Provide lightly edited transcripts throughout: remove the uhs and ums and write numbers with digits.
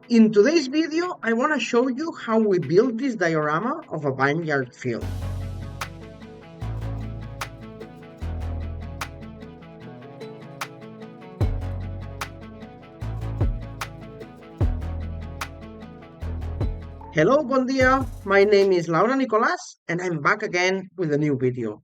In today's video, I want to show you how we built this diorama of a vineyard field. Hello, bon dia. My name is Laura Nicolas, and I'm back again with a new video.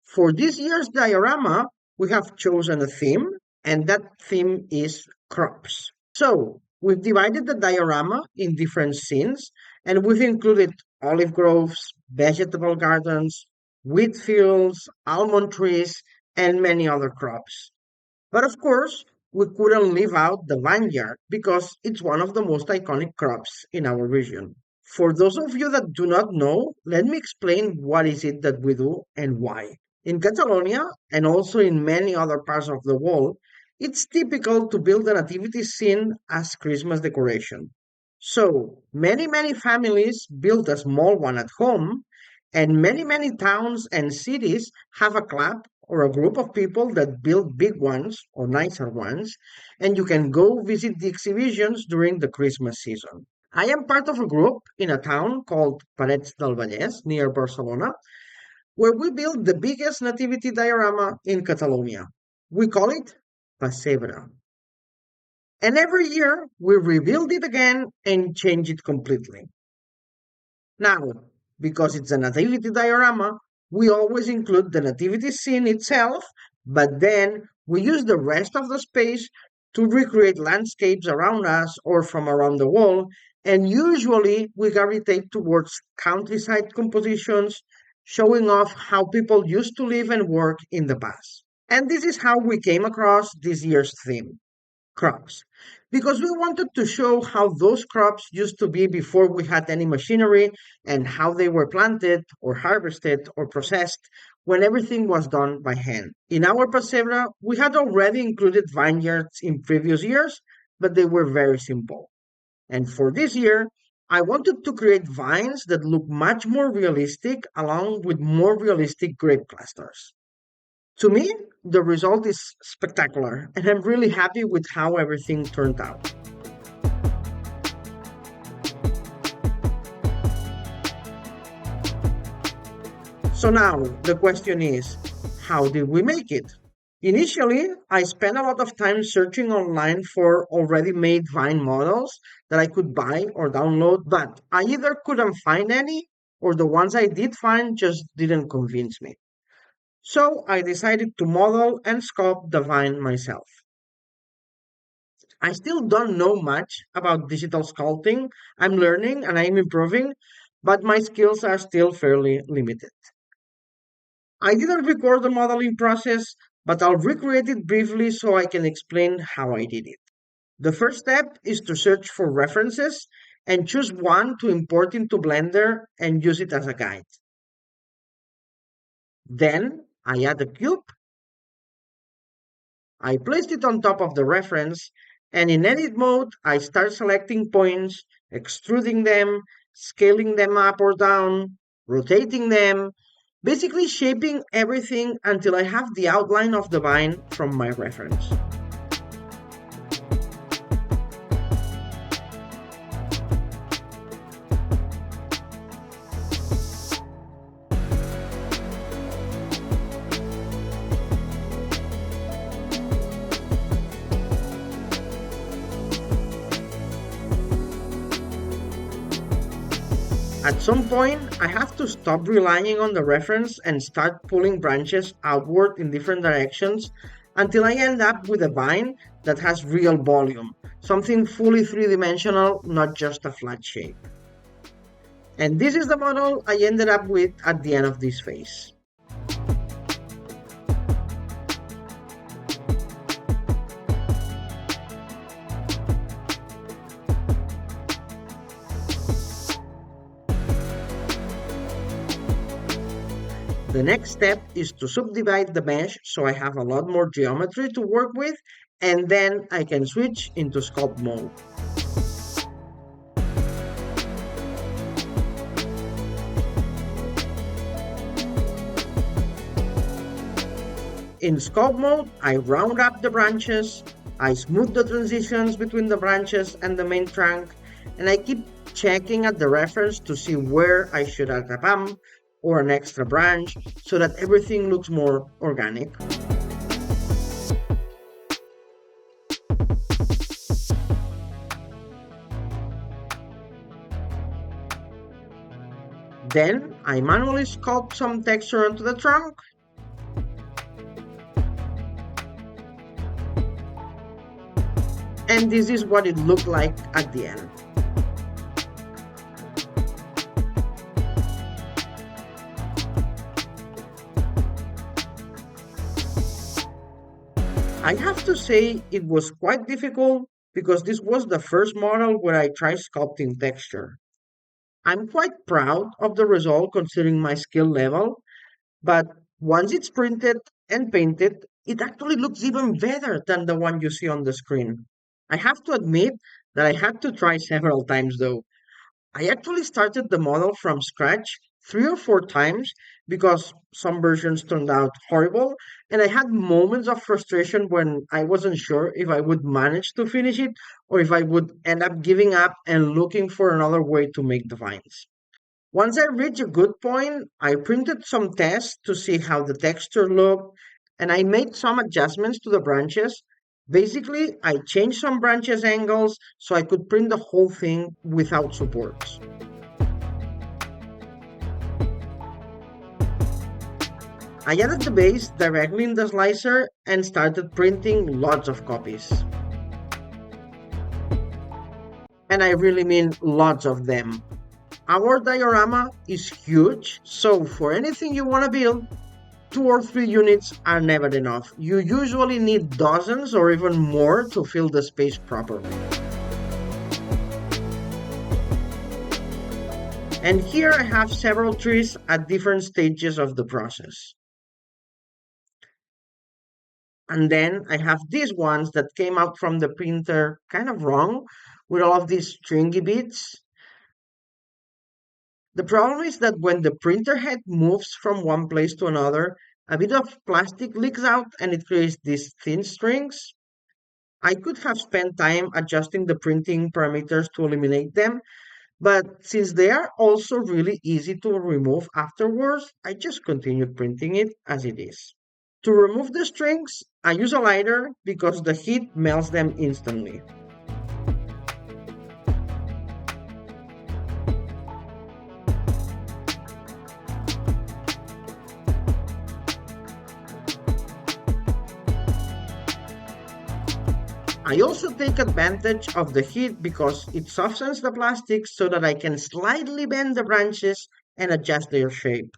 For this year's diorama, we have chosen a theme, and that theme is crops. So, we've divided the diorama in different scenes, and we've included olive groves, vegetable gardens, wheat fields, almond trees, and many other crops. But of course, we couldn't leave out the vineyard because it's one of the most iconic crops in our region. For those of you that do not know, let me explain what is it that we do and why. In Catalonia, and also in many other parts of the world, it's typical to build a nativity scene as Christmas decoration. So, many families build a small one at home, and many towns and cities have a club or a group of people that build big ones or nicer ones, and you can go visit the exhibitions during the Christmas season. I am part of a group in a town called Parets del Vallès near Barcelona, where we build the biggest nativity diorama in Catalonia. We call it Passebre. And every year we rebuild it again and change it completely. Now, because it's a nativity diorama, we always include the nativity scene itself, but then we use the rest of the space to recreate landscapes around us or from around the world. And usually we gravitate towards countryside compositions, showing off how people used to live and work in the past. And this is how we came across this year's theme, crops, because we wanted to show how those crops used to be before we had any machinery and how they were planted or harvested or processed when everything was done by hand. In our Pasebra, we had already included vineyards in previous years, but they were very simple. And for this year, I wanted to create vines that look much more realistic along with more realistic grape clusters. To me, the result is spectacular, and I'm really happy with how everything turned out. So now the question is, how did we make it? Initially, I spent a lot of time searching online for already made Vine models that I could buy or download, but I either couldn't find any or the ones I did find just didn't convince me. So I decided to model and sculpt the vine myself. I still don't know much about digital sculpting. I'm learning and I'm improving, but my skills are still fairly limited. I didn't record the modeling process, but I'll recreate it briefly so I can explain how I did it. The first step is to search for references and choose one to import into Blender and use it as a guide. Then I add a cube. I placed it on top of the reference, and in edit mode, I start selecting points, extruding them, scaling them up or down, rotating them, basically shaping everything until I have the outline of the vine from my reference. At some point, I have to stop relying on the reference and start pulling branches outward in different directions until I end up with a vine that has real volume, something fully three-dimensional, not just a flat shape. And this is the model I ended up with at the end of this phase. The next step is to subdivide the mesh so I have a lot more geometry to work with, and then I can switch into sculpt mode. In sculpt mode, I round up the branches, I smooth the transitions between the branches and the main trunk, and I keep checking at the reference to see where I should add a bump or an extra branch so that everything looks more organic. Then I manually sculpt some texture onto the trunk. And this is what it looked like at the end. I have to say it was quite difficult because this was the first model where I tried sculpting texture. I'm quite proud of the result considering my skill level, but once it's printed and painted, it actually looks even better than the one you see on the screen. I have to admit that I had to try several times though. I actually started the model from scratch 3 or 4 times because some versions turned out horrible, and I had moments of frustration when I wasn't sure if I would manage to finish it or if I would end up giving up and looking for another way to make the vines. Once I reached a good point, I printed some tests to see how the texture looked, and I made some adjustments to the branches. Basically, I changed some branches angles so I could print the whole thing without supports. I added the base directly in the slicer and started printing lots of copies. And I really mean lots of them. Our diorama is huge, so for anything you want to build, 2 or 3 units are never enough. You usually need dozens or even more to fill the space properly. And here I have several trees at different stages of the process. And then I have these ones that came out from the printer kind of wrong with all of these stringy bits. The problem is that when the printer head moves from one place to another, a bit of plastic leaks out and it creates these thin strings. I could have spent time adjusting the printing parameters to eliminate them, but since they are also really easy to remove afterwards, I just continued printing it as it is. To remove the strings, I use a lighter because the heat melts them instantly. I also take advantage of the heat because it softens the plastic so that I can slightly bend the branches and adjust their shape.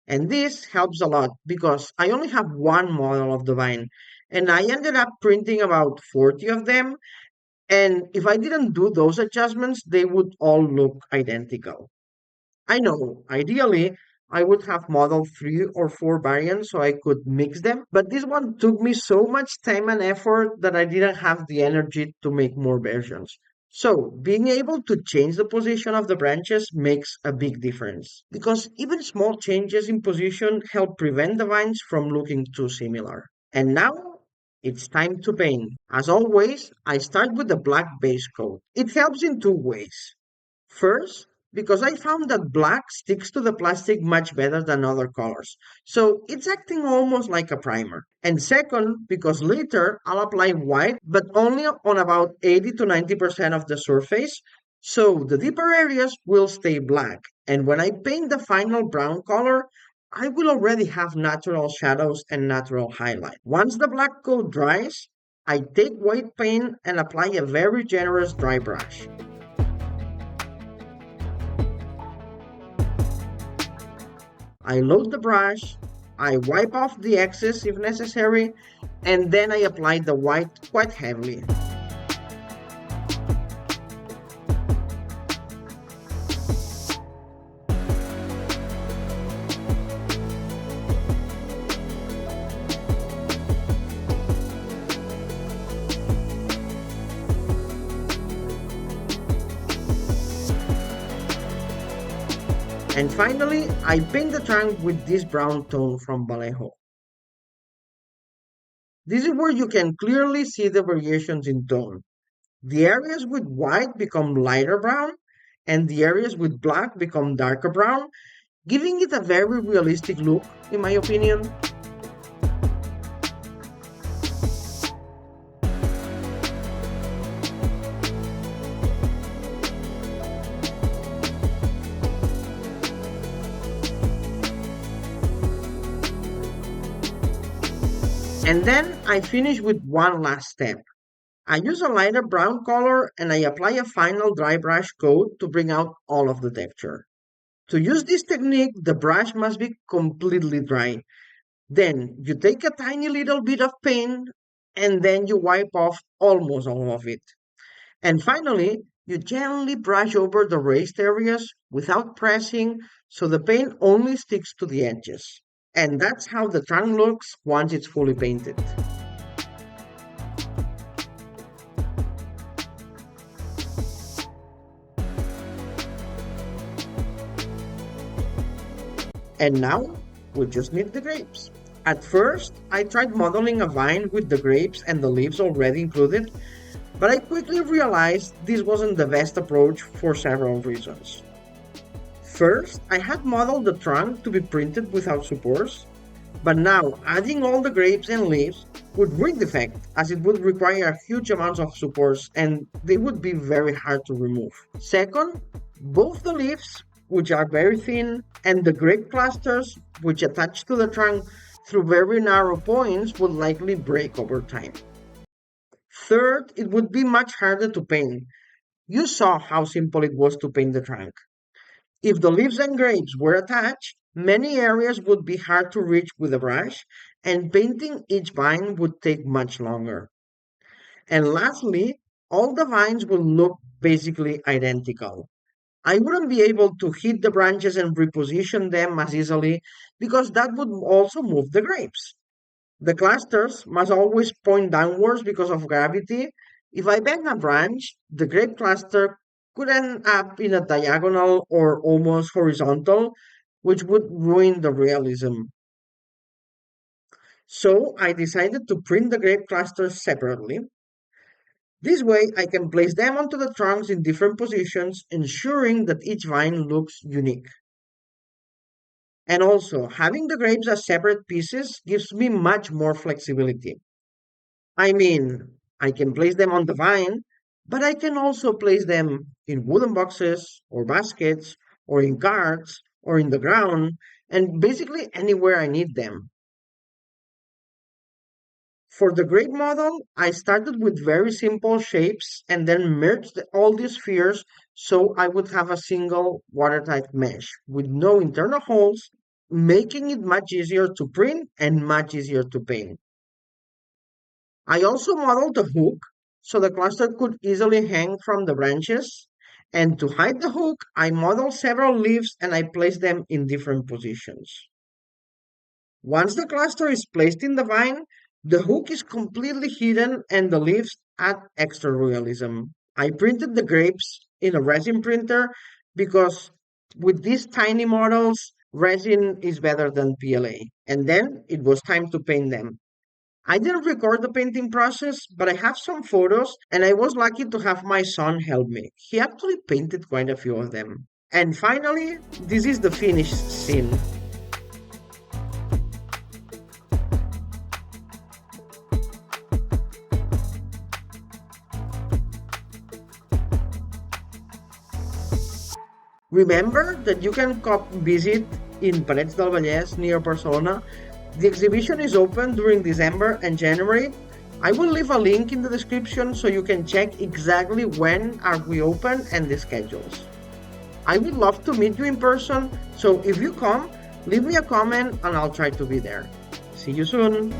And this helps a lot because I only have one model of the vine and I ended up printing about 40 of them. And if I didn't do those adjustments, they would all look identical. I know, ideally, I would have modeled 3 or 4 variants so I could mix them, but this one took me so much time and effort that I didn't have the energy to make more versions. So, being able to change the position of the branches makes a big difference because even small changes in position help prevent the vines from looking too similar. And now it's time to paint. As always, I start with the black base coat. It helps in 2 ways. First, because I found that black sticks to the plastic much better than other colors. So it's acting almost like a primer. And second, because later I'll apply white, but only on about 80 to 90% of the surface. So the deeper areas will stay black. And when I paint the final brown color, I will already have natural shadows and natural highlight. Once the black coat dries, I take white paint and apply a very generous dry brush. I load the brush, I wipe off the excess if necessary, and then I apply the white quite heavily. And finally, I paint the trunk with this brown tone from Vallejo. This is where you can clearly see the variations in tone. The areas with white become lighter brown, and the areas with black become darker brown, giving it a very realistic look, in my opinion. And then I finish with one last step. I use a lighter brown color and I apply a final dry brush coat to bring out all of the texture. To use this technique, the brush must be completely dry. Then you take a tiny little bit of paint and then you wipe off almost all of it. And finally, you gently brush over the raised areas without pressing so the paint only sticks to the edges. And that's how the trunk looks once it's fully painted. And now we just need the grapes. At first, I tried modeling a vine with the grapes and the leaves already included, but I quickly realized this wasn't the best approach for several reasons. First, I had modeled the trunk to be printed without supports, but now adding all the grapes and leaves would ruin the effect as it would require huge amounts of supports and they would be very hard to remove. Second, both the leaves, which are very thin, and the grape clusters, which attach to the trunk through very narrow points, would likely break over time. Third, it would be much harder to paint. You saw how simple it was to paint the trunk. If the leaves and grapes were attached, many areas would be hard to reach with a brush, and painting each vine would take much longer. And lastly, all the vines will look basically identical. I wouldn't be able to hit the branches and reposition them as easily because that would also move the grapes. The clusters must always point downwards because of gravity. If I bend a branch, the grape cluster could end up in a diagonal or almost horizontal, which would ruin the realism. So I decided to print the grape clusters separately. This way, I can place them onto the trunks in different positions, ensuring that each vine looks unique. And also, having the grapes as separate pieces gives me much more flexibility. I mean, I can place them on the vine, but I can also place them in wooden boxes or baskets or in carts or in the ground and basically anywhere I need them. For the grape model, I started with very simple shapes and then merged all these spheres so I would have a single watertight mesh with no internal holes, making it much easier to print and much easier to paint. I also modeled the hook so the cluster could easily hang from the branches. And to hide the hook, I modeled several leaves and I placed them in different positions. Once the cluster is placed in the vine, the hook is completely hidden and the leaves add extra realism. I printed the grapes in a resin printer because with these tiny models, resin is better than PLA. And then it was time to paint them. I didn't record the painting process, but I have some photos and I was lucky to have my son help me. He actually painted quite a few of them. And finally, this is the finished scene. Remember that you can visit in Parets del Vallès near Barcelona. The exhibition is open during December and January. I will leave a link in the description so you can check exactly when are we open and the schedules. I would love to meet you in person, so if you come, leave me a comment and I'll try to be there. See you soon!